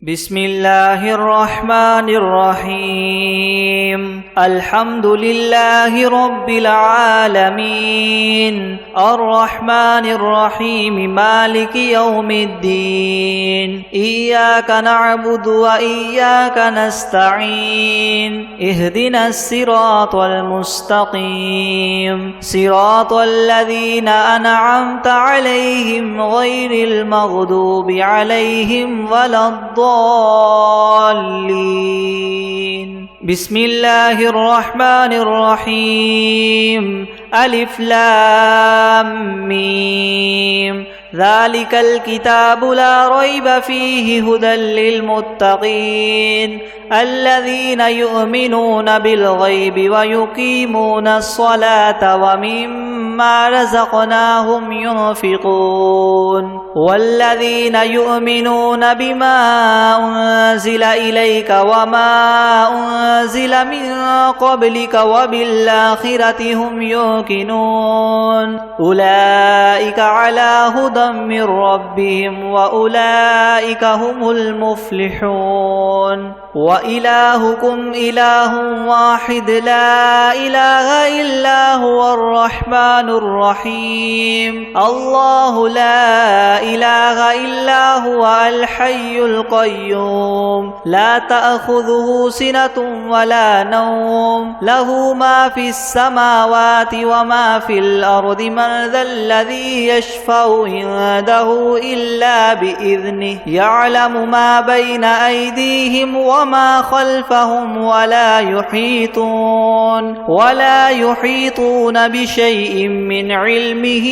بسم الله الرحمن الرحيم الحمد لله رب العالمين الرحمن الرحيم مالك يوم الدين إياك نعبد وإياك نستعين اهدنا الصراط المستقيم صراط الذين أنعمت عليهم غير المغضوب عليهم ولا الضالين. بسم الله الرحمن الرحيم ألف لام ميم ذلك الكتاب لا ريب فيه هدى للمتقين الذين يؤمنون بالغيب ويقيمون الصلاة ومما رزقناهم ينفقون والذين يؤمنون بما أنزل إليك وما أنزل من قبلك وبالآخرة هم يوقنون أولئك على هدى من ربهم وأولئك هم المفلحون وإلهكم إله واحد لا إله إلا هو الرحمن الرحيم الله لا إله إلا هو الحي القيوم لا تأخذه سنة ولا نوم له ما في السماوات وما في الأرض من ذا الذي يشفع عنده إلا بإذنه يعلم ما بين أيديهم وما خلفهم ولا يحيطون بشيء من علمه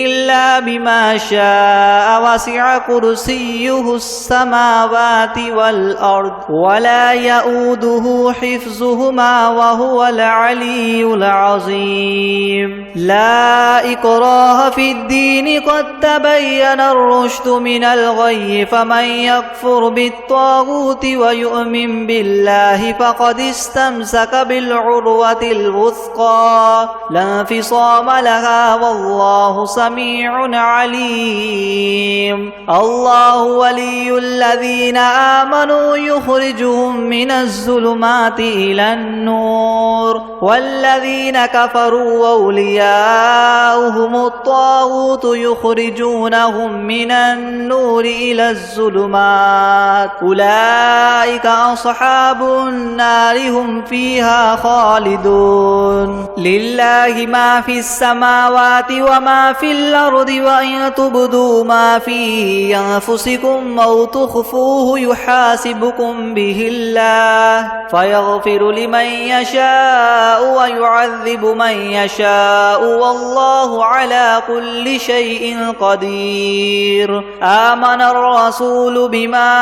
إلا بما شاء وسع كرسيه السماوات والأرض ولا يؤوده حفظهما وهو العلي العظيم لا إكراه في الدين قد تبين الرشد من الغي فمن يكفر بالطاغوت ويؤمن بالله فقد استمسك بالعروة الوثقى لا انفصام لها والله سميع عليم الله ولي الذين آمنوا يخرجهم من الظلمات إلى النور والذين كفروا أولياؤهم الطاغوت يخرجونهم من النور إلى الظلمات أولئك أصحاب النار هم فيها خالدون لله ما في السماوات وما في الأرض وإن تبدوا ما في أنفسكم أو تخفوه يحاسبكم به الله فيغفر لمن يشاء ويعذب من يشاء والله على كل شيء قدير آمن الرسول بما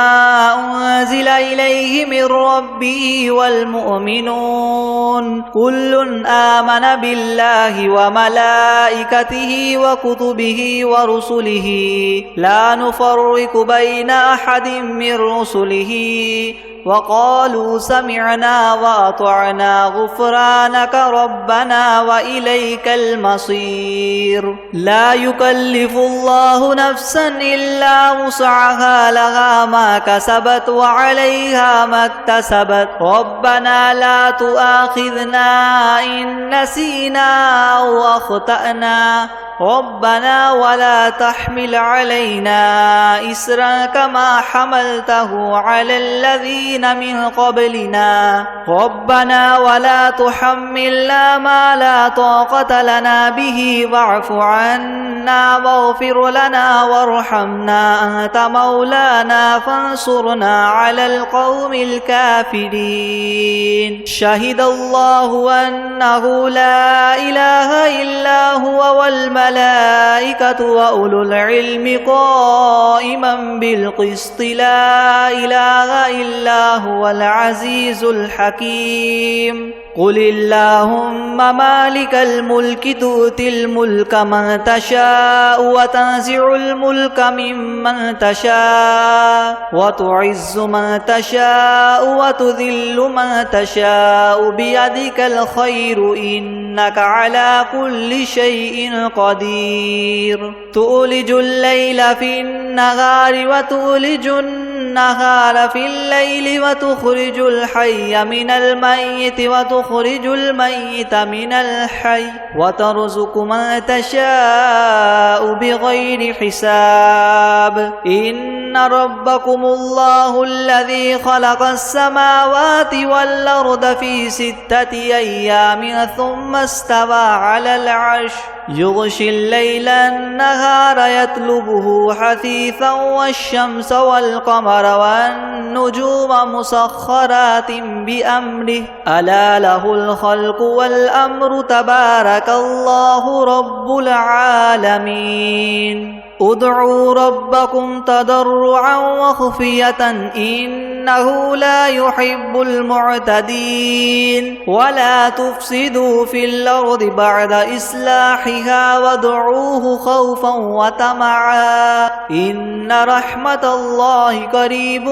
أنزل إليه من ربه والمؤمنون كل آمن بالله وملائكته وكتبه ورسله لا نفرق بين أحد من رسله وقالوا سمعنا وأطعنا غفرانك ربنا وإليك المصير لا يكلف الله نفسا إلا وسعها لها ما كسبت وعليها ما اكتسبت ربنا لا تؤاخذنا إن نسينا أو أخطأنا ربنا ولا تحمل علينا إسرا كما حملته على الذين من قبلنا ربنا ولا تحملنا ما لا طاقة لنا به واعف عنا واغفر لنا وارحمنا أنت مولانا فانصرنا على القوم الكافرين شهد الله أنه لا إله إلا هو والملائكة وأولو العلم قائما بالقسط لا إله إلا هو العزيز الحكيم قل اللهم مالك الملك تؤتي الملك من تشاء وتنزع الملك ممن تشاء وتعز من تشاء وتذل من تشاء بيدك الخير إنك على كل شيء قدير تولج الليل في النهار وتولج النهار في الليل وتخرج الحي من الميت وتخرج الميت من الحي وترزق من تشاء بغير حساب إن ربكم الله الذي خلق السماوات والأرض في 6 أيام ثم استوى على العرش يغشي الليل النهار يطلبه حثيثا والشمس والقمر والنجوم مسخرات بأمره ألا له الخلق والأمر تبارك الله رب العالمين ادعوا ربكم تضرعا وخفية إنه لا يحب المعتدين ولا تفسدوا في الأرض بعد إصلاحها وادعوه خوفا وطمعا إن رحمة الله قريب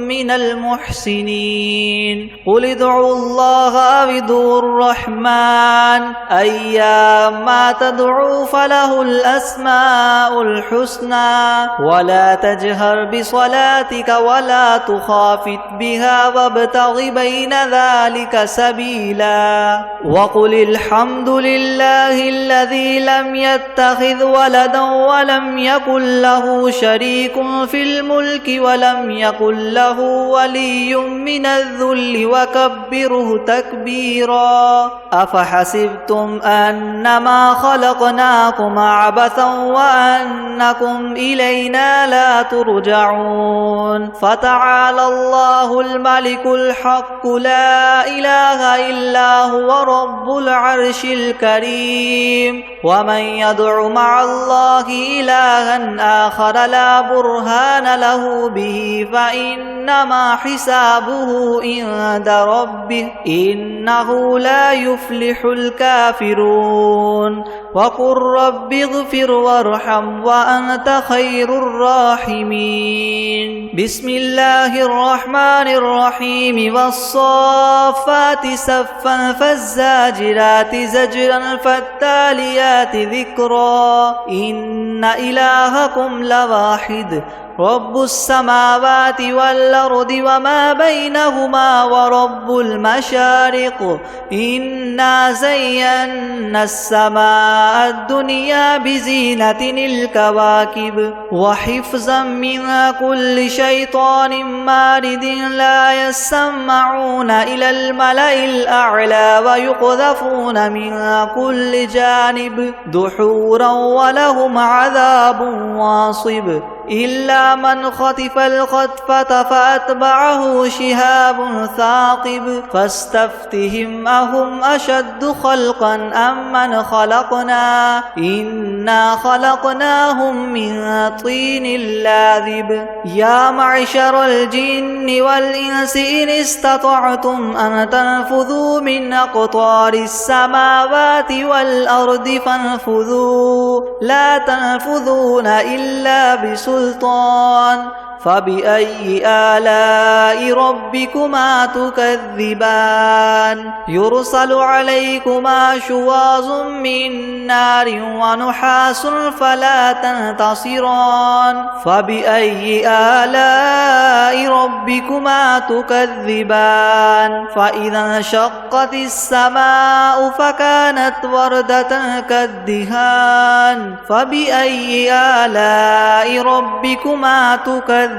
من المحسنين قل ادعوا الله أو ادعوا الرحمن أيما تدعوا فله الأسماء الحسنى ولا تجهر بصلاتك ولا تخافت بها وابتغ بين ذلك سبيلا وقل الحمد لله الذي لم يتخذ ولدا ولم يكن له شريك في الملك ولم يكن له ولي من الذل وكبره تكبيرا أفحسبتم أنما خلقناكم عبثا وأنكم إلينا لا ترجعون فتعالى الله الملك الحق لا إله إلا هو رب العرش الكريم ومن يدع مع الله إلها آخر لا برهان له به فإنما حسابه عند ربه إنه لا يفلح الكافرون وقل رب اغفر وارحم وأنت خير الراحمين بسم الله الرحمن الرحيم والصافات صفا فالزاجرات زجرا فالتاليات ذكرا إن إلهكم لواحد رب السماوات والأرض وما بينهما ورب المشارق إنا زينا السماء الدنيا بزينة الكواكب وحفظا من كل شيطان مارد لا يسمعون إلى الملأ الأعلى ويقذفون من كل جانب دحورا ولهم عذاب واصب إلا من خطف الخطفة فأتبعه شهاب ثاقب فاستفتهم أهم أشد خلقا أم من خلقنا إنا خلقناهم من طين لاذب يا معشر الجن والإنس إن استطعتم أن تنفذوا من أقطار السماوات والأرض فانفذوا لا تنفذون إلا بسلطان فبأي آلاء ربكما تكذبان يرسل عليكما شواظ من نار ونحاس فلا تنتصران فبأي آلاء ربكما تكذبان فإذا انشقت السماء فكانت وردة كالدهان فبأي آلاء ربكما تكذبان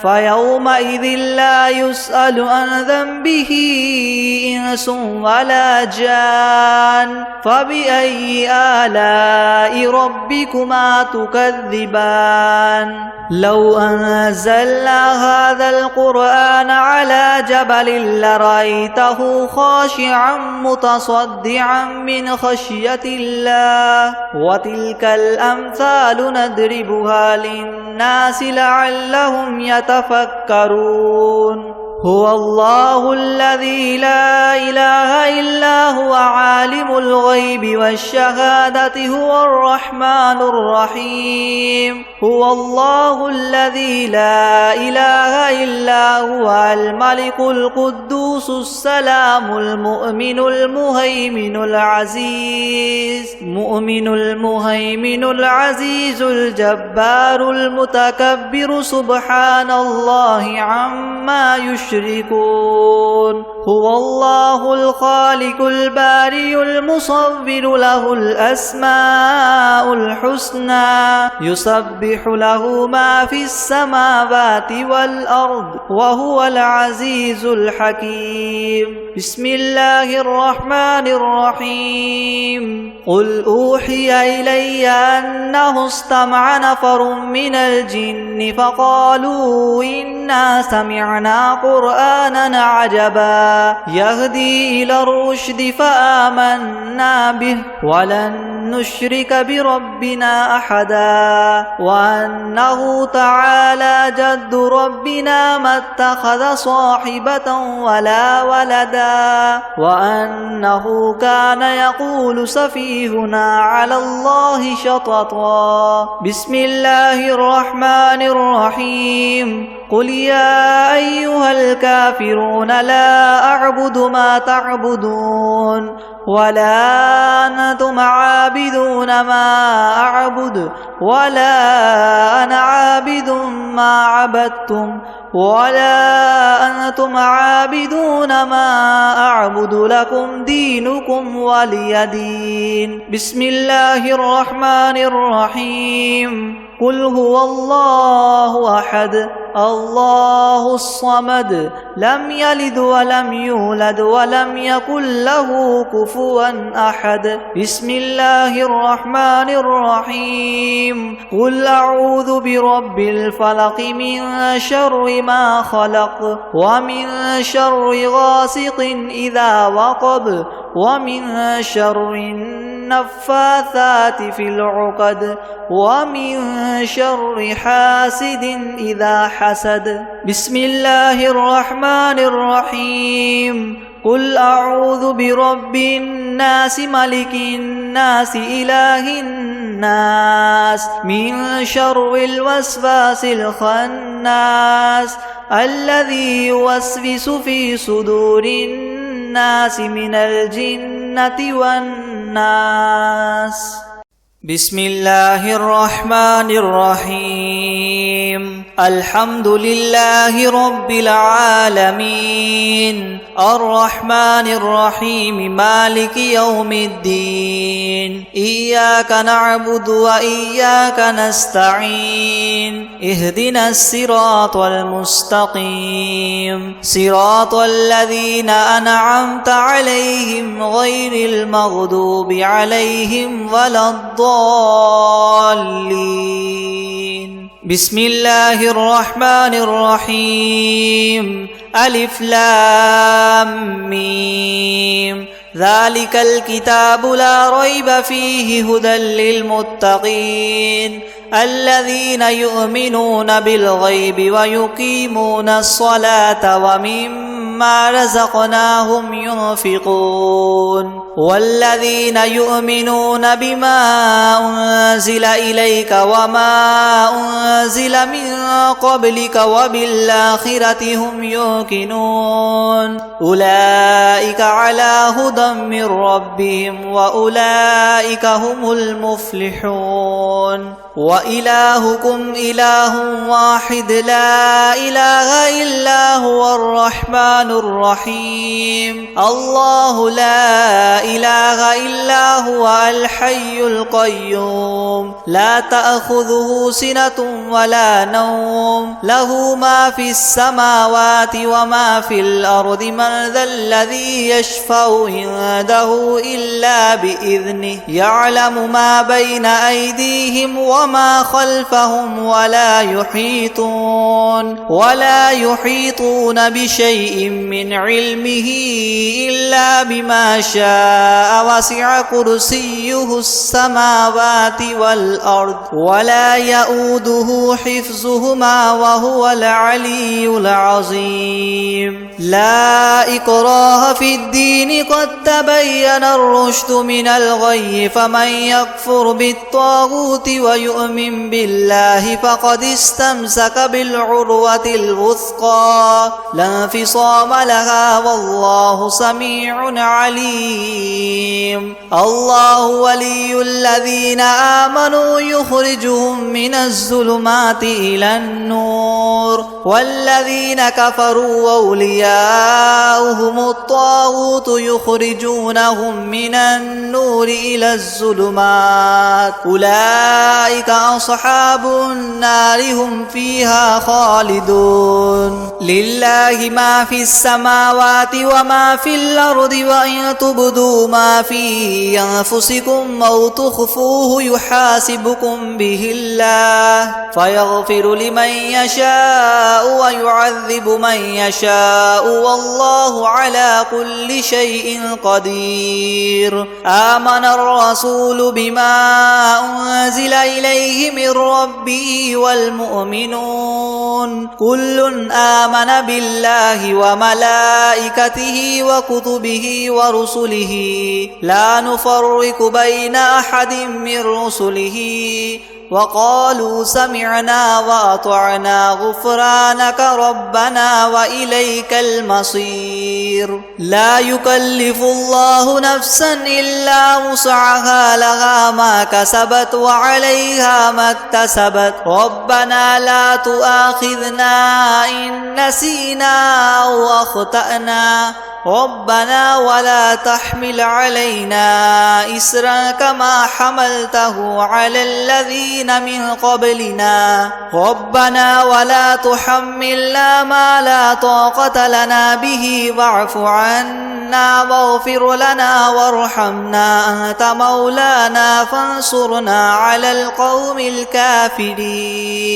فيومئذ لا يسأل عن ذنبه إنس ولا جان فبأي آلاء ربكما تكذبان لو أنزلنا هذا القرآن على جبل لرأيته خاشعا متصدعا من خشية الله وتلك الأمثال نضربها للناس لعلهم يتفكرون هو الله الذي لا إله إلا هو عالم الغيب والشهادة هو الرحمن الرحيم هو الله الذي لا إله إلا هو الملك القدوس السلام المؤمن المهيمن العزيز الجبار المتكبر سبحان الله عما يشركون هو الله الخالق البارئ المصور له الأسماء الحسنى يسبح له ما في السماوات والأرض وهو العزيز الحكيم بسم الله الرحمن الرحيم قل أوحي إلي أنه استمع نفر من الجن فقالوا إنا سمعنا قرآنا عجبا يهدي إلى الرشد فآمنا به ولن نشرك بربنا أحدا وأنه تعالى جد ربنا ما اتخذ صاحبة ولا ولدا وأنه كان يقول سفيهنا على الله شططا بسم الله الرحمن الرحيم قل يا أيها الكافرون لا أعبد ما تعبدون ولا أنتم عابدون ما أعبد ولا أنا عابد ما عبدتم ولا أنتم عابدون ما أعبد لكم دينكم ولي دين بسم الله الرحمن الرحيم قل هو الله أحد الله الصمد لم يلد ولم يولد ولم يكن له كفوا أحد بسم الله الرحمن الرحيم قل أعوذ برب الفلق من شر ما خلق ومن شر غاسق إذا وقب ومن شر النفاثات في العقد ومن شر حاسد إذا حسد بسم الله الرحمن الرحيم قل أعوذ برب الناس ملك الناس إله الناس من شر الوسواس الخناس الذي يوسوس في صدور الناس من الجنة والناس بسم الله الرحمن الرحيم الحمد لله رب العالمين الرحمن الرحيم مالك يوم الدين إياك نعبد وإياك نستعين اهدنا الصراط المستقيم صراط الذين أنعمت عليهم غير المغضوب عليهم ولا الضالين بسم الله الرحمن الرحيم ألف لام ميم ذلك الكتاب لا ريب فيه هدى للمتقين الذين يؤمنون بالغيب ويقيمون الصلاة ومما رزقناهم ينفقون والذين يؤمنون بما أنزل إليك وما أنزل من قبلك وبالآخرة هم يوقنون أولئك على هدى من ربهم وأولئك هم المفلحون وإلهكم إله واحد لا إله إلا هو الرحمن الرحيم الله لا إله إلا هو الحي القيوم لا تأخذه سنة ولا نوم له ما في السماوات وما في الأرض من ذا الذي يشفع عنده إلا بإذنه يعلم ما بين أيديهم وما خلفهم ولا يحيطون بشيء من علمه إلا بما شاء وسع كرسيه السماوات والأرض ولا يؤوده حفظهما وهو العلي العظيم لا إكراه في الدين قد تبين الرشد من الغي فمن يكفر بالطاغوت ويؤمن بالله فقد استمسك بالعروة الوثقى لا انفصام لها والله سميع عليم الله ولي الذين آمنوا يخرجهم من الظلمات إلى النور والذين كفروا أولياؤهم الطاغوت يخرجونهم من النور إلى الظلمات أولئك أصحاب النار هم فيها خالدون لله ما في السماوات وما في الأرض وإن تبدوا ما في أنفسكم أو تخفوه يحاسبكم به الله فيغفر لمن يشاء ويعذب من يشاء والله على كل شيء قدير آمن الرسول بما أنزل إليه من ربه والمؤمنون كل آمن بالله وملائكته وكتبه ورسله لا نفرق بين أحد من رسله وقالوا سمعنا وأطعنا غفرانك ربنا وإليك المصير لا يكلف الله نفسا إلا وسعها لها ما كسبت وعليها ما اكتسبت ربنا لا تؤاخذنا إن نسينا أو أخطأنا ربنا ولا تحمل علينا إسرا كما حملته على الذين من قبلنا ربنا ولا تحملنا ما لا طاقة لنا به واعف عنا واغفر لنا وارحمنا أنت مولانا فانصرنا على القوم الكافرين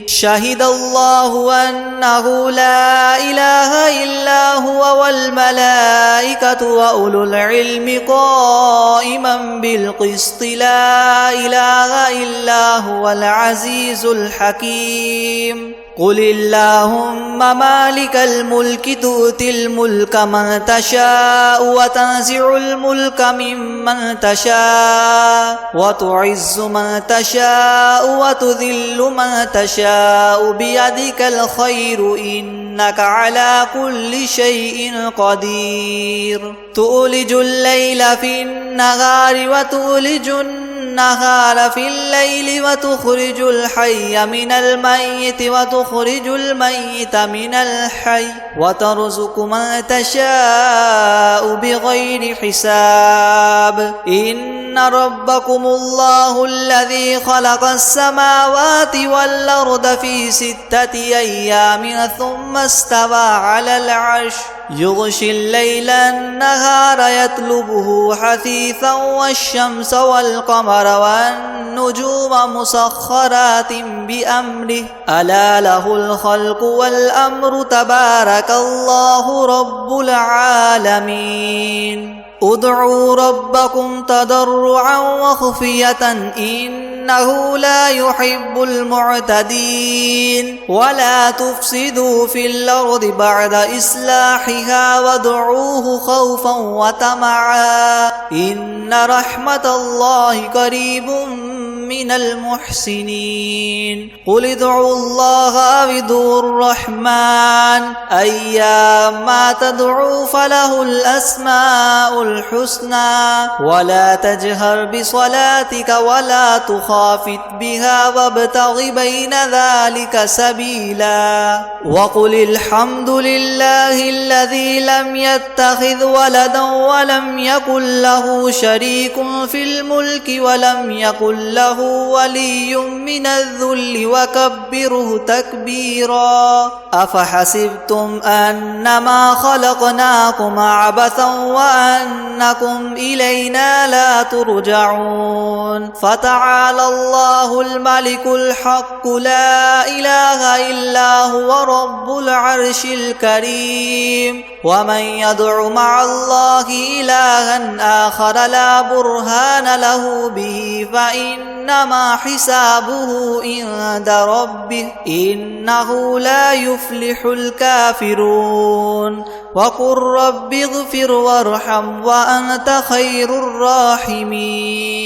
شهد الله أنه لا إله إلا هو والملائكة وأولو العلم قائما بالقسط لا إله إلا هو العزيز الحكيم قل اللهم مالك الملك تؤتي الملك من تشاء وتنزع الملك ممن تشاء وتعز من تشاء وتذل من تشاء بيدك الخير إنك على كل شيء قدير تولج الليل في النهار وتولج النهار في الليل وتخرج الحي من الميت وتخرج الميت من الحي وترزق من تشاء بغير حساب إن ربكم الله الذي خلق السماوات والأرض في 6 أيام ثم استوى على العرش يغشي الليل النهار يطلبه حثيثا والشمس والقمر والنجوم مسخرات بأمره ألا له الخلق والأمر تبارك الله رب العالمين ادعوا ربكم تضرعا وخفية إنه لا يحب المعتدين ولا تفسدوا في الأرض بعد إصلاحها وادعوه خوفا وطمعا إن رحمة الله قريب من المحسنين قل ادعوا الله أو ادعوا الرحمن أيما تدعوا فله الأسماء الحسنى ولا تجهر بصلاتك ولا تخافت بها وابتغ بين ذلك سبيلا وقل الحمد لله الذي لم يتخذ ولدا ولم يكن له شريك في الملك ولم يكن له له ولي من الذل وكبره تكبيرا أفحسبتم أنما خلقناكم عبثا وأنكم إلينا لا ترجعون فتعالى الله الملك الحق لا إله إلا هو رب العرش الكريم ومن يدع مع الله إلها آخر لا برهان له به فإنما حسابه عند ربه إنه لا يفلح الكافرون وقل رب اغفر وارحم وأنت خير الراحمين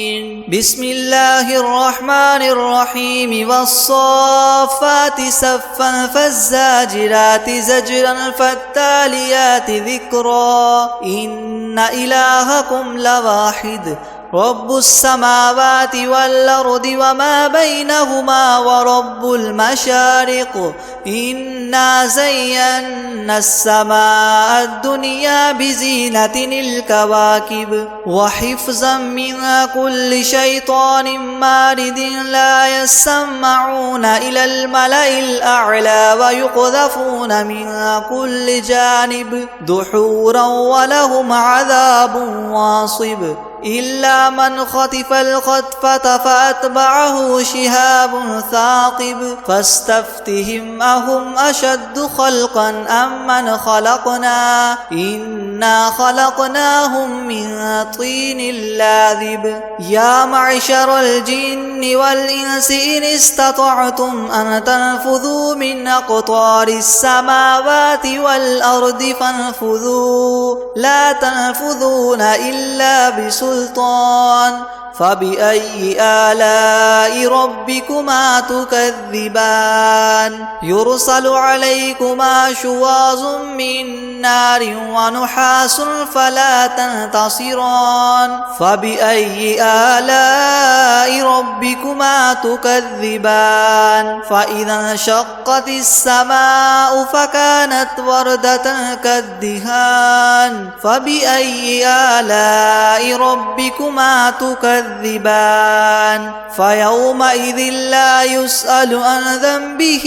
بسم الله الرحمن الرحيم والصافات صفا فالزاجرات زجرا فالتاليات ذكرا إن إلهكم لواحد رب السماوات والأرض وما بينهما ورب المشارق إنا زينا السماء الدنيا بزينة الكواكب وحفظا من كل شيطان مارد لا يسمعون إلى الملأ الأعلى ويقذفون من كل جانب دحورا ولهم عذاب واصب إلا من خطف الخطفة فأتبعه شهاب ثاقب فاستفتهم أهم أشد خلقا أم من خلقنا إنا خلقناهم من طين لاذب يا معشر الجن والإنس إن استطعتم أن تنفذوا من أقطار السماوات والأرض فانفذوا لا تنفذون إلا بسلطان فبأي آلاء ربكما تكذبان يرسل عليكما شواظ من نار ونحاس فلا تنتصران فبأي آلاء ربكما تكذبان فإذا انشقت السماء فكانت وردة كالدهان فبأي آلاء ربكما تكذبان فيومئذ لا يسأل عن ذنبه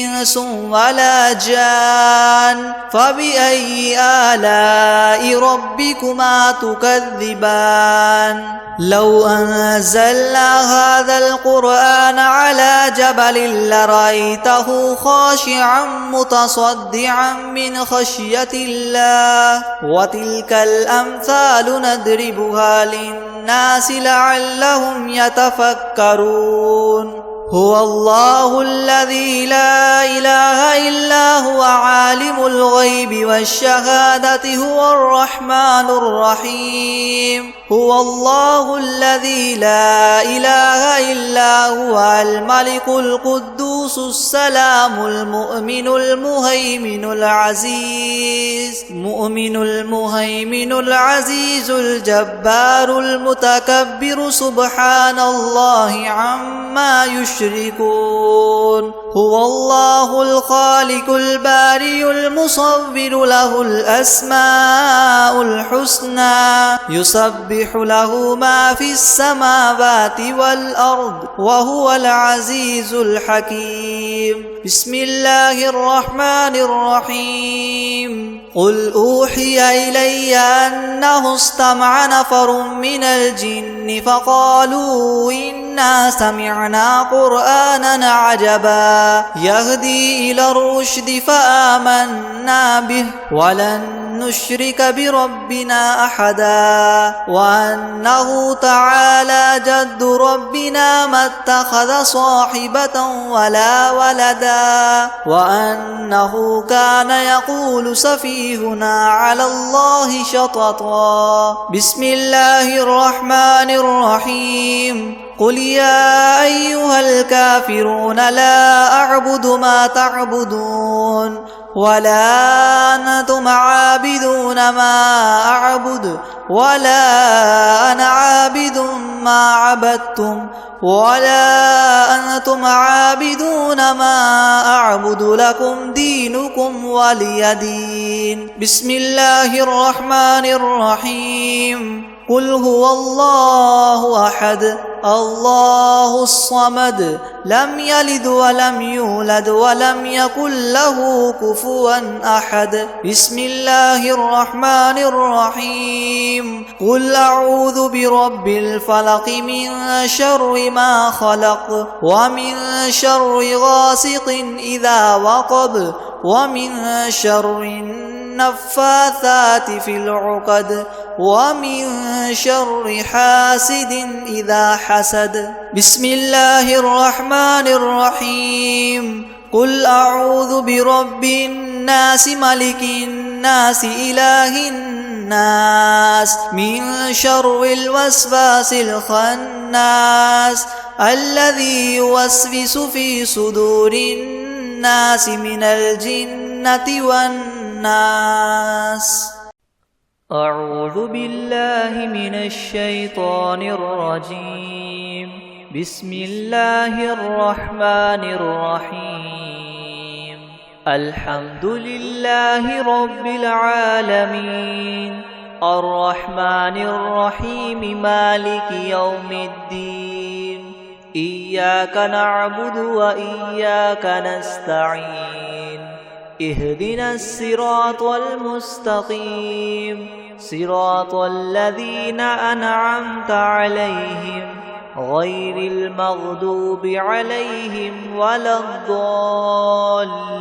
إنس ولا جان فبأي آلاء ربكما تكذبان لو أنزلنا هذا القرآن على جبل لرأيته خاشعا متصدعا من خشية الله وتلك الأمثال نضربها للناس لعلهم يتفكرون هو الله الذي لا إله إلا هو عالم الغيب والشهادة هو الرحمن الرحيم هو الله الذي لا إله إلا هو الملك القدوس السلام المؤمن المهيمن العزيز الجبار المتكبر سبحان الله عما يشركون هو الله الخالق البارئ المصور له الأسماء الحسنى يسبح له ما في السماوات والأرض وهو العزيز الحكيم بسم الله الرحمن الرحيم قل أوحي إلي أنه استمع نفر من الجن فقالوا إنا سمعنا قرآنا عجبا يهدي إلى الرشد فآمنا به ولن نشرك بربنا أحدا وأنه تعالى جد ربنا ما اتخذ صاحبة ولا ولدا وأنه كان يقول سفيهنا على الله شططا بسم الله الرحمن الرحيم قل يا أيها الكافرون لا أعبد ما تعبدون ولا أنتم عابدون ما أعبد ولا أنا عابد ما عبدتم ولا أنتم عابدون ما أعبد لكم دينكم ولي دين بسم الله الرحمن الرحيم قل هو الله أحد الله الصمد لم يلد ولم يولد ولم يكن له كفوا أحد بسم الله الرحمن الرحيم قل أعوذ برب الفلق من شر ما خلق ومن شر غاسق إذا وقب ومن شر النفاثات في العقد ومن شر حاسد إذا حسد بسم الله الرحمن الرحيم قل أعوذ برب الناس ملك الناس إله الناس من شر الوسواس الخناس الذي يوسوس في صدور الناس من الجنة والناس. أعوذ بالله من الشيطان الرجيم. بسم الله الرحمن الرحيم. الحمد لله رب العالمين الرحمن الرحيم مالك يوم الدين إياك نعبد وإياك نستعين اهدنا الصراط المستقيم صراط الذين أنعمت عليهم غير المغضوب عليهم ولا الضالين.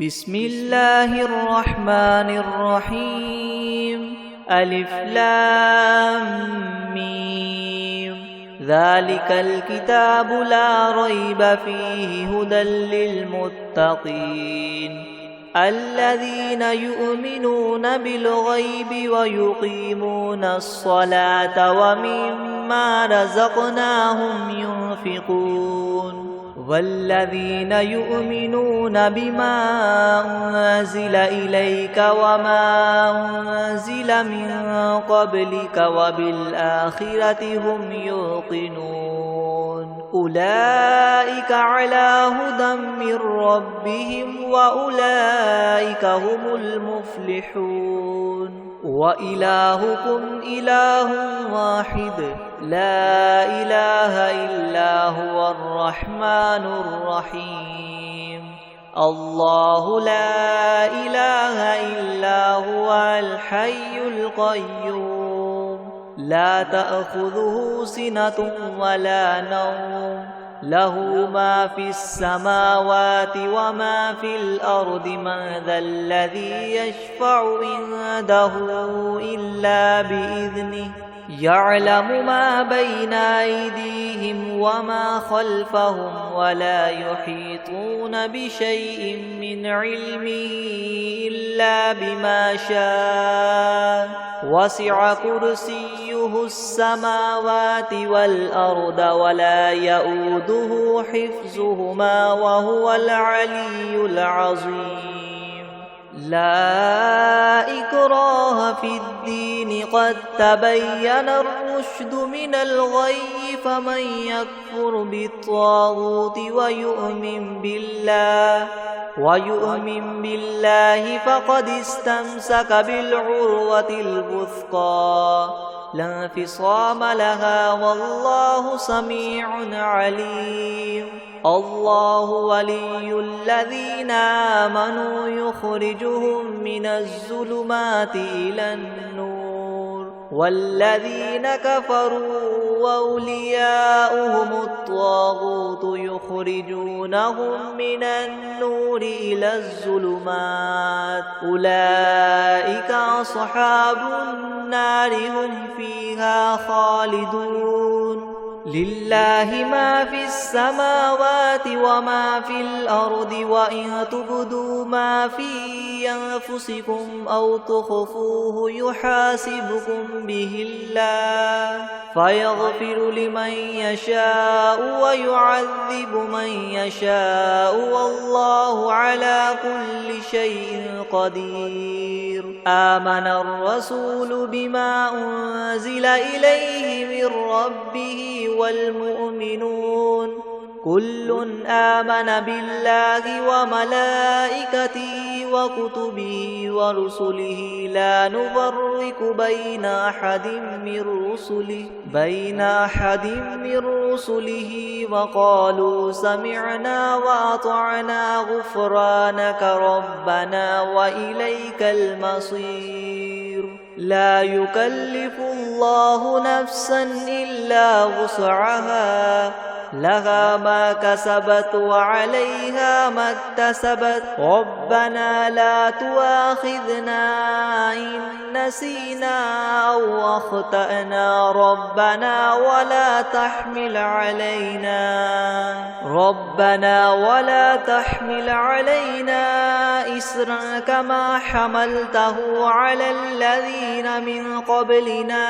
بسم الله الرحمن الرحيم. ألف لام ميم ذلك الكتاب لا ريب فيه هدى للمتقين الذين يؤمنون بالغيب ويقيمون الصلاة ومما رزقناهم ينفقون والذين يؤمنون بما أنزل إليك وما أنزل من قبلك وبالآخرة هم يوقنون أولئك على هدى من ربهم وأولئك هم المفلحون. وإلهكم إله واحد لا إله إلا هو الرحمن الرحيم. الله لا إله إلا هو الحي القيوم لا تأخذه سنة ولا نوم له ما في السماوات وما في الأرض من ذا الذي يشفع عنده إلا بإذنه يعلم ما بين أيديهم وما خلفهم ولا يحيطون بشيء من علمه إلا بما شاء وسع كرسيه السماوات والأرض ولا يؤوده حفظهما وهو العلي العظيم. لا إكراه في الدين قد تبين الرشد من الغي فمن يكفر بالطاغوت ويؤمن بالله فقد استمسك بالعروة الوثقى لا انفصام لها والله سميع عليم. الله ولي الذين آمنوا يخرجهم من الظلمات إلى النور والذين كفروا وأولياؤهم الطاغوت يخرجونهم من النور إلى الظلمات أولئك أصحاب النار هم فيها خالدون. لله ما في السماوات وما في الأرض وإن تبدوا ما في أنفسكم أو تخفوه يحاسبكم به الله فيغفر لمن يشاء ويعذب من يشاء والله على كل شيء قدير. آمن الرسول بما أنزل إليه من ربه والمؤمنون كل آمن بالله وملائكته وكتبه ورسله لا نفرق بين أحد من رسله وقالوا سمعنا وأطعنا غفرانك ربنا وإليك المصير لا يكلف الله نفسا إلا وسعها لها ما كسبت وعليها ما اكتسبت ربنا لا تؤاخذنا إن نسينا أو أخطأنا ربنا ولا تحمل علينا إسرا كما حملته على الذين من قبلنا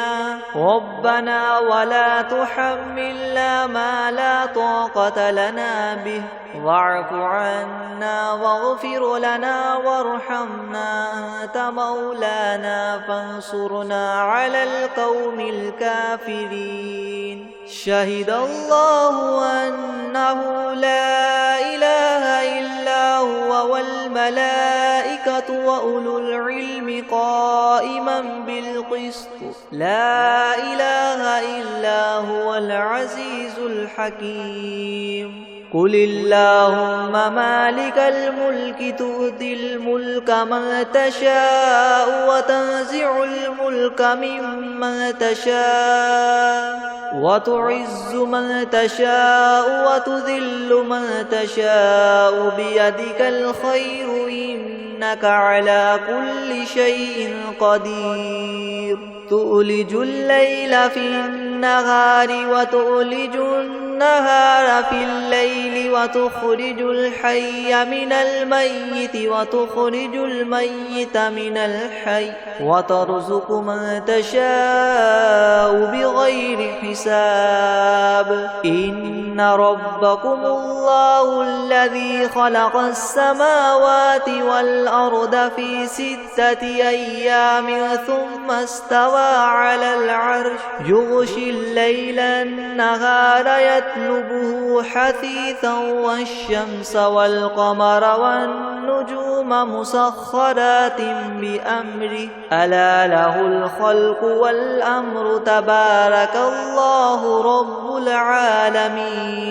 ربنا ولا تحملنا ما لا طاقة لنا به واعف عنا واغفر لنا وارحمنا أنت مولانا فانصرنا على القوم الكافرين شهد الله أنه لا إله إلا هو والملائكة وأولو العلم قائما بالقسط لا إله إلا هو العزيز الحكيم قل اللهم مالك الملك تؤتي الملك من تشاء وتنزع الملك ممن تشاء وتعز من تشاء وتذل من تشاء بيدك الخير إنك على كل شيء قدير تؤلج الليل في النهار وتؤلج النهار في الليل وتخرج الحي من الميت وتخرج الميت من الحي وترزق من تشاء بغير حساب إن ربكم الله الذي خلق السماوات والأرض في 6 أيام ثم استوى على العرش يغشي الليل النهار يطلبه حثيثا والشمس والقمر والنجوم مسخرات بأمره ألا له الخلق والأمر تبارك الله رب العالمين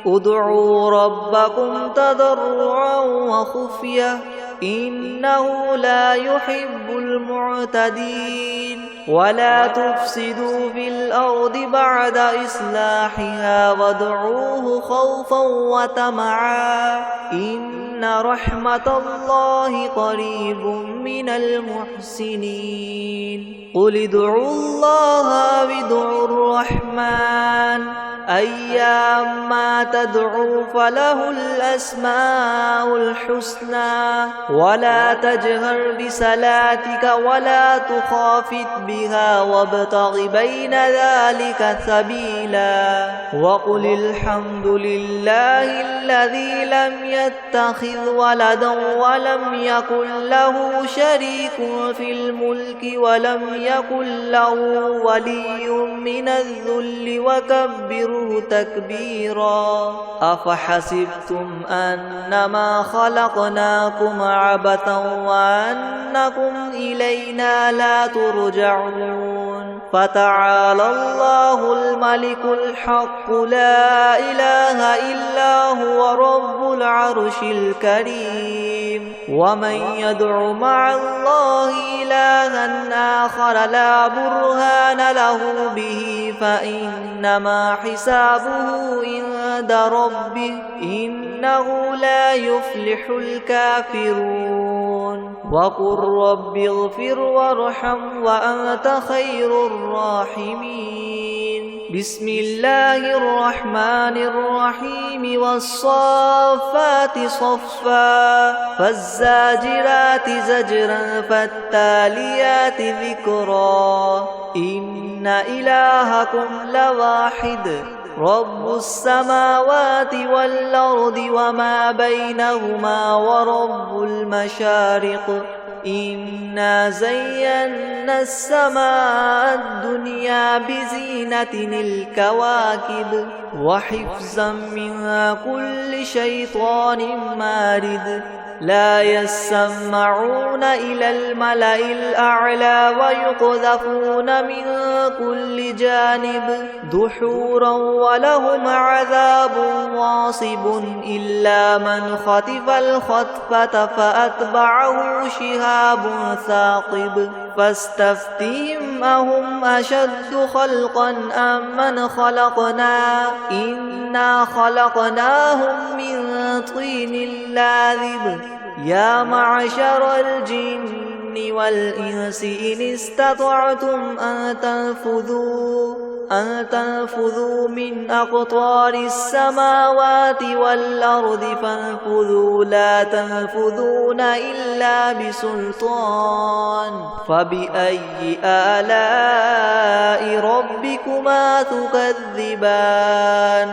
ادعوا ربكم تضرعا وخفية إنه لا يحب المعتدين ولا تفسدوا في الأرض بعد إصلاحها وادعوه خوفا وطمعا إن رحمة الله قريب من المحسنين قل ادعوا الله وادعوا الرحمن أيما تدعوا فله الأسماء الحسنى ولا تجهر بصلاتك ولا تخافت بها وابتغ بين ذلك سبيلا وقل الحمد لله الذي لم يتخذ ولدا ولم يكن له شريك في الملك ولم يكن له ولي من الذل وكبره تكبيرا أفحسبتم أنما خلقناكم عبثا وأنكم إلينا لا ترجعون فتعالى الله الملك الحق لا إله إلا هو رب العرش الكريم ومن يدع مع الله إلها آخر لا برهان له به فإنما حسابه عند ربه إنه لا يفلح الكافرون وقل رب اغفر وارحم وأنت خير الراحمين بسم الله الرحمن الرحيم والصافات صفا فالزاجرات زجرا فالتاليات ذكرا إن إلهكم لواحد رب السماوات والأرض وما بينهما ورب المشارق إنا زينا السماء الدنيا بزينة الكواكب وحفظا من كل شيطان مارد لا يسمعون إلى الملأ الأعلى ويقذفون من كل جانب دحورا ولهم عذاب واصب إلا من خطف الخطفة فأتبعه شهاب ثاقب فاستفتهم أهم أشد خلقا أم من خلقنا إنا خلقناهم من طين لاذب يا معشر الجن والإنس إن استطعتم أن تنفذوا من أقطار السماوات والأرض فانفذوا لا تنفذون إلا بسلطان فبأي آلاء ربكما تكذبان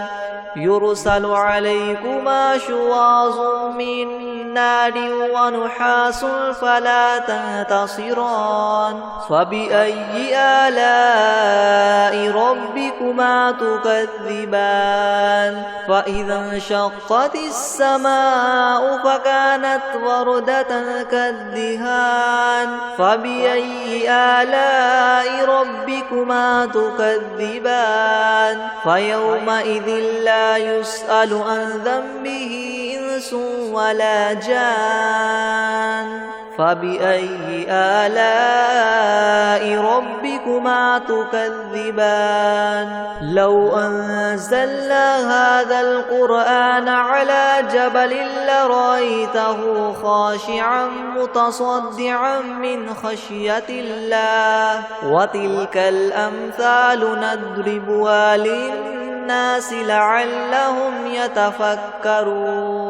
يرسل عليكما شواظ من نار ونحاس فلا تنتصران فبأي آلاء ربكما تكذبان فإذا انشقت السماء فكانت وردة كالدهان فبأي آلاء ربكما تكذبان فيومئذ لا يسأل عن ذنبه إنس ولا جان فبأي آلاء ربكما تكذبان لو أنزلنا هذا القرآن على جبل لرأيته خاشعا متصدعا من خشية الله وتلك الأمثال نضربها للناس لعلهم يتفكرون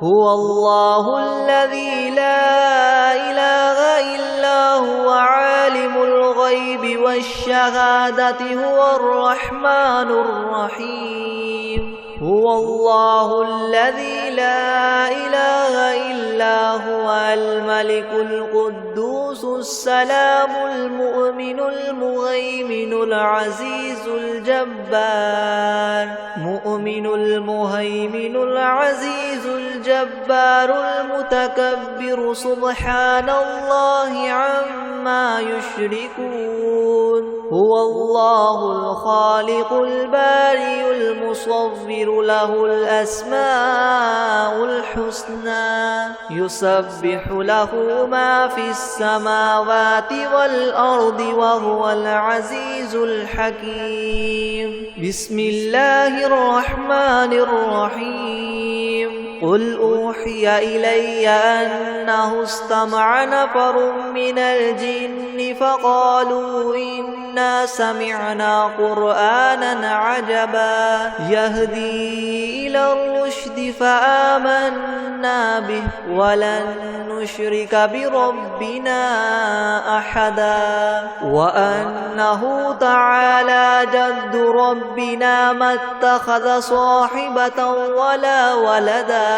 هو الله الذي لا إله إلا هو عالم الغيب والشهادة هو الرحمن الرحيم هو الله الذي لا إله إلا هو الملك القدوس السلام المؤمن المهيمن العزيز الجبار مؤمن المهيمن العزيز الجبار المتكبر سبحان الله عما يشركون هو الله الخالق البارئ المصور له الأسماء الحسنى يسبح له ما في السماوات والأرض وهو العزيز الحكيم بسم الله الرحمن الرحيم قل أوحي إلي أنه استمع نفر من الجن فقالوا إنا سمعنا قرآنا عجبا يهدي إلى الرشد فآمنا به ولن نشرك بربنا أحدا وأنه تعالى جد ربنا ما اتخذ صاحبة ولا ولدا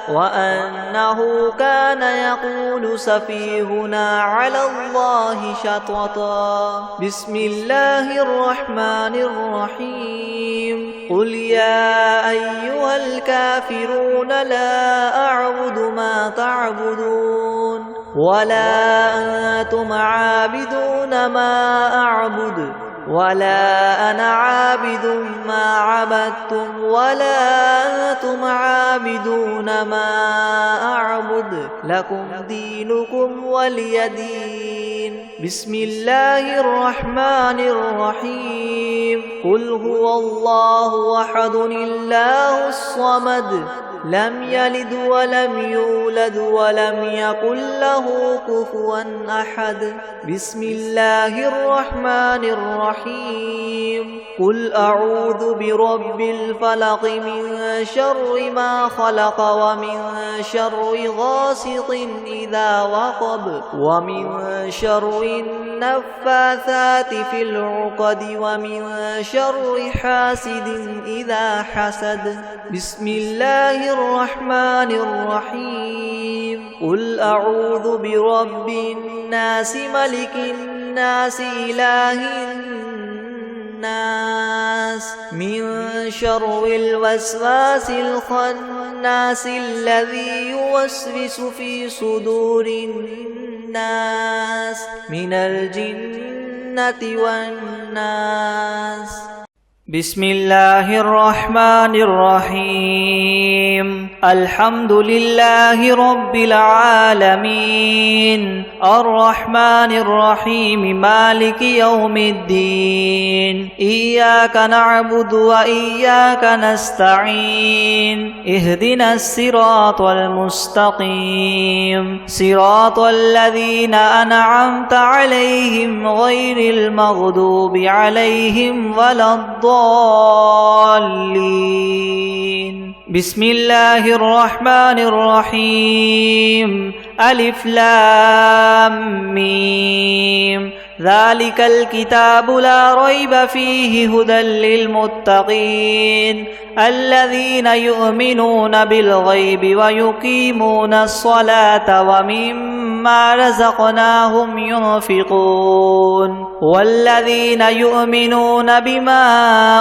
وأنه كان يقول سفيهنا على الله شططا بسم الله الرحمن الرحيم قل يا أيها الكافرون لا أعبد ما تعبدون ولا أنتم عابدون ما أعبد ولا أنا عابد ما عبدتم ولا أنتم عابدون ما أعبد لكم دينكم ولي دين بسم الله الرحمن الرحيم قل هو الله أحد الله الصمد لم يلد ولم يولد ولم يكن له كفوا أحد بسم الله الرحمن الرحيم قل أعوذ برب الفلق من شر ما خلق ومن شر غاسق إذا وقب ومن شر النفاثات في العقد ومن شر حاسد إذا حسد بسم الله الرحمن الرحيم قل أعوذ برب الناس ملك الناس إله الناس الناس من شر الوسواس الخناس الذي يوسوس في صدور الناس من الجنة والناس. بسم الله الرحمن الرحيم. الحمد لله رب العالمين الرحمن الرحيم مالك يوم الدين. إياك نعبد وإياك نستعين. اهدنا الصراط المستقيم صراط الذين أنعمت عليهم غير المغضوب عليهم ولا الضالين. بسم الله الرحمن الرحيم. ألف لام ميم. ذلك الكتاب لا ريب فيه هدى للمتقين الذين يؤمنون بالغيب ويقيمون الصلاة ومما رزقناهم ينفقون والذين يؤمنون بما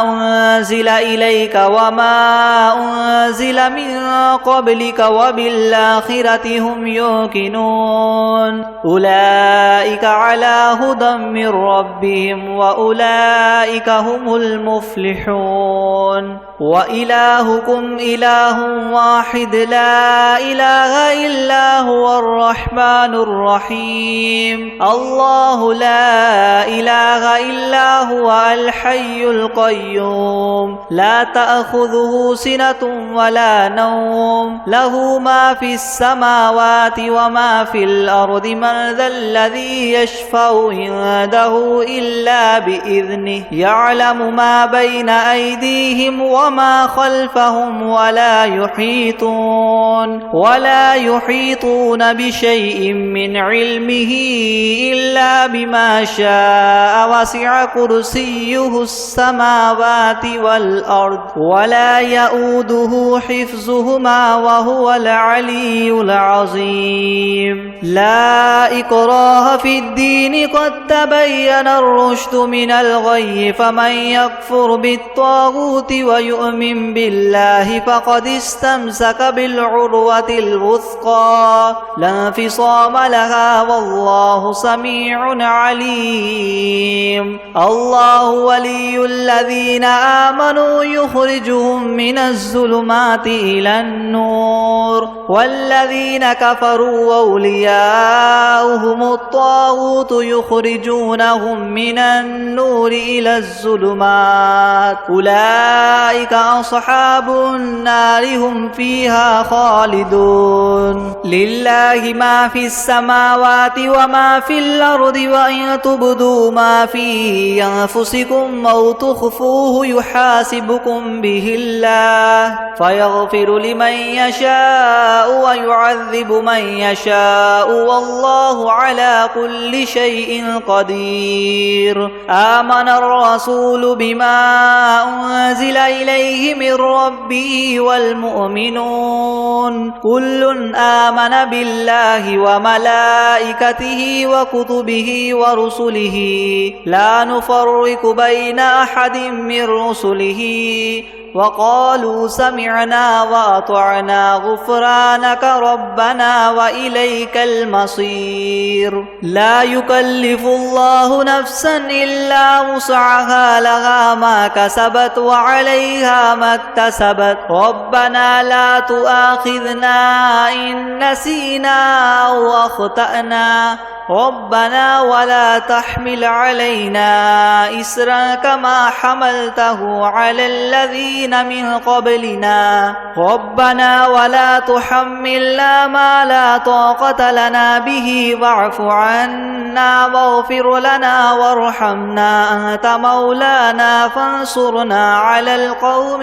أنزل إليك وما أنزل من قبلك وبالآخرة هم يوقنون أولئك على هدى من ربهم وأولئك هم المفلحون. وإلهكم إله واحد لا إله إلا هو الرحمن الرحيم. الله لا إله إلا هو الحي القيوم لا تأخذه سنة ولا نوم له ما في السماوات وما في الأرض. من ذا الذي يشفع عنده إلا بإذنه يعلم ما بين أيديهم وما خلفهم ولا يحيطون بشيء من علمه إلا بما شاء. وسع كرسيه السماوات والأرض ولا يؤوده حفظهما وهو العلي العظيم. لا إكراه في الدين قد تبين الرشد من الغي. فمن يكفر بالطاغوت ويؤمن بالله فقد استمسك بالعروة الوثقى لا انفصام لها والله سميع عليم. الله ولي الذين آمنوا يخرجهم من الظلمات إلى النور والذين كفروا أولياؤهم الطاغوت يخرجونهم من النور إلى الظلمات أولئك أصحاب النار هم فيها خالدون. لله ما في السماوات وما في الأرض وإن تبدوا ما في أنفسكم أو تخفوه يحاسبكم به الله فيغفر لمن يشاء ويعذب من يشاء والله على كل شيء قدير. آمن الرسول بما أنزل إليه من ربه والمؤمنون كل آمن بالله وملائكته وكتبه ورسله لا نفرق بين أحد من رسله وقالوا سمعنا وأطعنا غفرانك ربنا وإليك المصير. لا يكلف الله نفسا إلا وسعها لها ما كسبت وعليها ما اكتسبت. ربنا لا تؤاخذنا إن نسينا أو أخطأنا ربنا ولا تحمل علينا إسرا كما حملته على الذين من قبلنا ربنا ولا تحملنا ما لا طاقة لنا به واعف عنا واغفر لنا وارحمنا أنت مولانا فانصرنا على القوم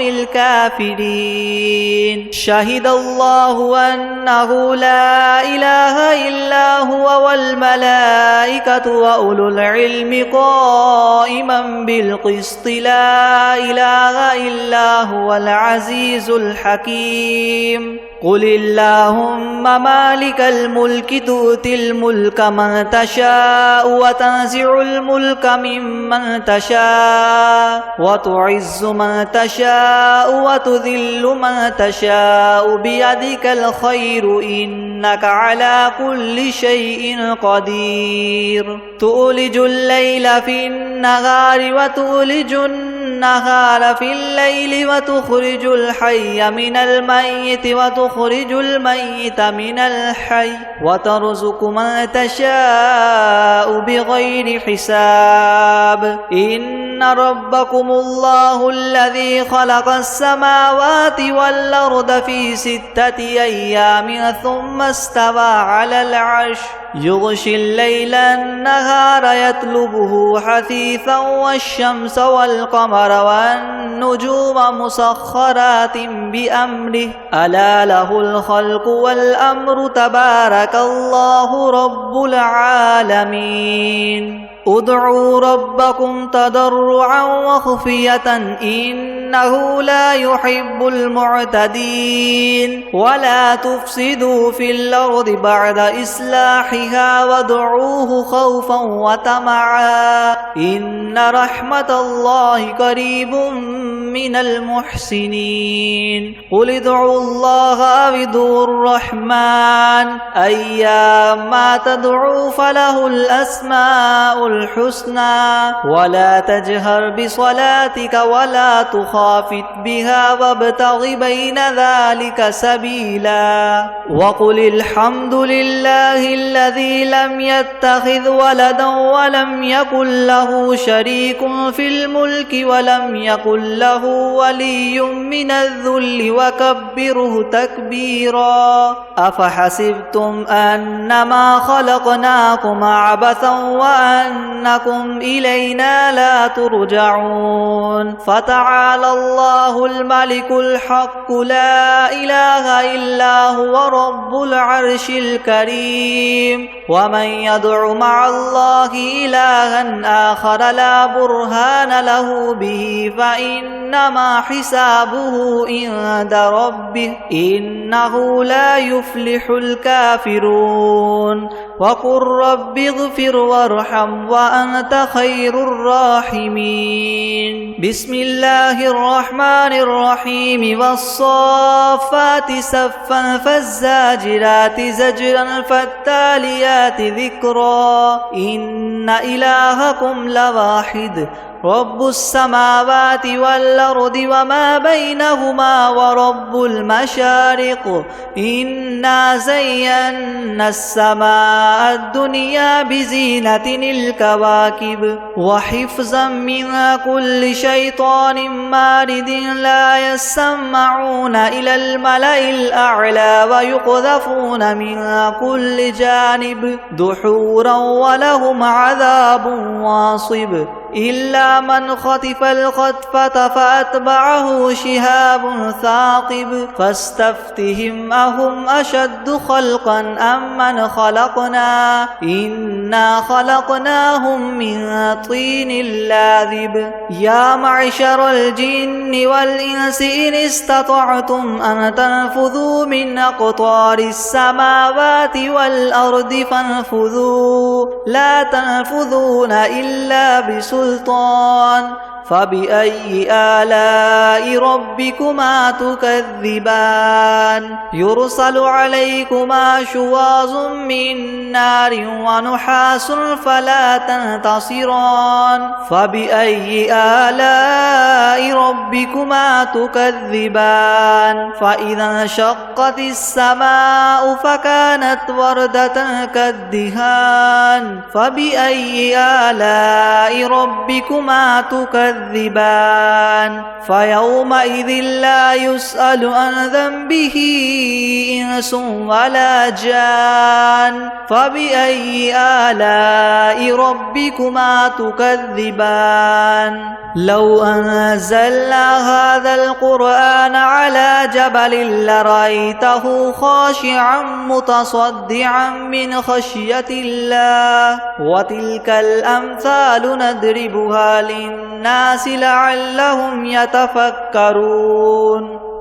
الكافرين. شهد الله أنه لا إله إلا هو والملائكة وأولو العلم قائما بالقسط لا إله إلا هو العزيز الحكيم. قل اللهم مالك الملك تؤتي الملك من تشاء وتنزع الملك ممن تشاء وتعز من تشاء وتذل من تشاء بيدك الخير إنك على كل شيء قدير تولج الليل في النهار وتولج النهار في الليل وتخرج الحي من الميت وتخرج الميت من الحي وترزق من تشاء بغير حساب إن ربكم الله الذي خلق السماوات والأرض في 6 أيام ثم استوى على العرش يغشي الليل النهار يطلبه حثيثا والشمس والقمر والنجوم مسخرات بأمره ألا له الخلق والأمر تبارك الله رب العالمين ادعوا ربكم تضرعا وخفية إنه لا يحب المعتدين ولا تفسدوا في الأرض بعد إصلاحها وادعوه خوفا وطمعا إن رحمة الله قريب من المحسنين قل ادعوا الله أو ادعوا الرحمن أيما تدعوا فله الأسماء الحسنى ولا تجهر بصلاتك ولا تخافت بها وابتغ بين ذلك سبيلا وقل الحمد لله الذي لم يتخذ ولدا ولم يكن له شريك في الملك ولم يكن له ولي من الذل وكبره تكبيرا أفحسبتم أنما خلقناكم عبثا وأنكم إلينا لا ترجعون فتعالى الله الملك الحق لا إله إلا هو رب العرش الكريم ومن يدع مع الله إلها آخر لا برهان له به فإنما حسابه عند ربه إنه لا يفلح الكافرون وقل رب اغفر وارحم وأنت خير الراحمين بسم الله الرحمن الرحيم والصافات صفا فالزاجرات زجرا فالتاليات ذكرا إن إلهكم لواحد رب السماوات والأرض وما بينهما ورب المشارق إنا زينا السماء الدنيا بزينة الكواكب وحفظا من كل شيطان مارد لا يسمعون إلى الملأ الأعلى ويقذفون من كل جانب دحورا ولهم عذاب واصب إلا من خطف الخطفة فأتبعه شهاب ثاقب فاستفتهم أهم أشد خلقا أم من خلقنا إنا خلقناهم من طين لاذب يا معشر الجن والإنس إن استطعتم أن تنفذوا من أقطار السماوات والأرض فانفذوا لا تنفذون إلا بسلطان فبأي آلاء ربكما تكذبان يرسل عليكما شواظ من نار ونحاس فلا تنتصران فبأي آلاء ربكما تكذبان فإذا انشقت السماء فكانت وردة كالدهان فبأي آلاء ربكما تكذبان فيومئذ لا يسأل عن ذنبه إنس ولا جان فبأي آلاء ربكما تكذبان لو أنزلنا هذا القرآن على جبل لرأيته خاشعا متصدعا من خشية الله وتلك الأمثال نضربها للناس لعلهم يتفكرون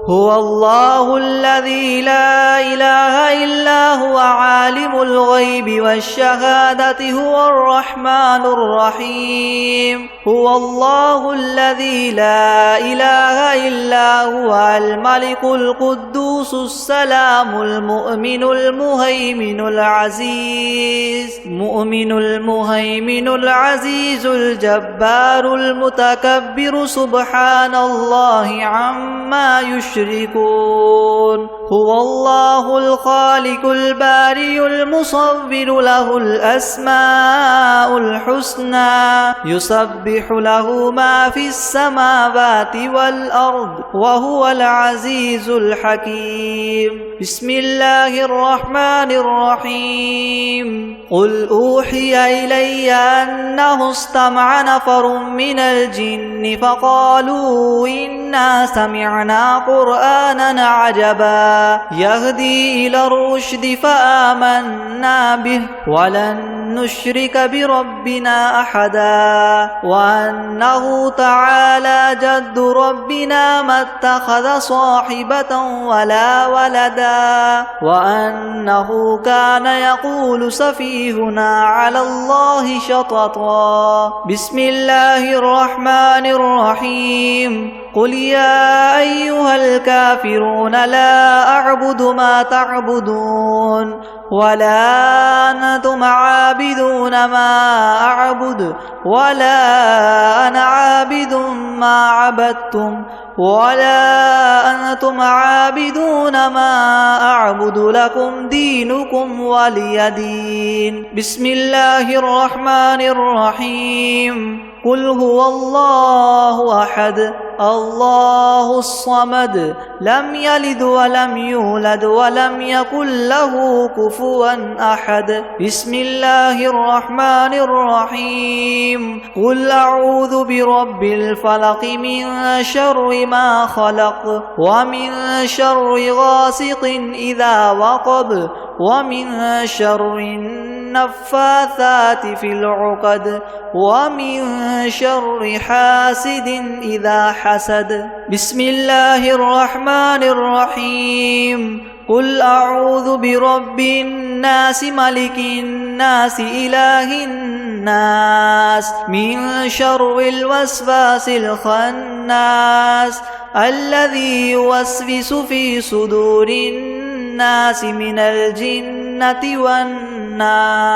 هو الله الذي لا إله إلا هو عالم الغيب والشهادة هو الرحمن الرحيم هو الله الذي لا إله إلا هو الملك القدوس السلام المؤمن المهيمن العزيز الجبار المتكبر سبحان الله عما يشركون هو الله الخالق البارئ المصور له الأسماء الحسنى يسبح له ما في السماوات والأرض وهو العزيز الحكيم بسم الله الرحمن الرحيم قل أوحي إلي أنه استمع نفر من الجن فقالوا إنا سمعنا قرآنا عجبا يهدي إلى الرشد فآمنا به ولن نشرك بربنا أحدا وأنه تعالى جد ربنا ما اتخذ صاحبة ولا ولدا وأنه كان يقول سفيهنا على الله شططا بسم الله الرحمن الرحيم قل يا أيها الكافرون لا أعبد ما تعبدون ولا أنتم عابدون ما أعبد ولا أنا عابد ما عبدتم ولا أنتم عابدون ما أعبد لكم دينكم ولي دين بسم الله الرحمن الرحيم قل هو الله أحد الله الصمد لم يلد ولم يولد ولم يكن له كفوا أحد بسم الله الرحمن الرحيم قل أعوذ برب الفلق من شر ما خلق ومن شر غاسق إذا وقب ومن شر النفاثات في العقد ومن شر حاسد إذا حسد بسم الله الرحمن الرحيم قل أعوذ برب الناس ملك الناس إله الناس من شر الوسواس الخناس الذي يوسوس في صدور الناس من الجنة والناس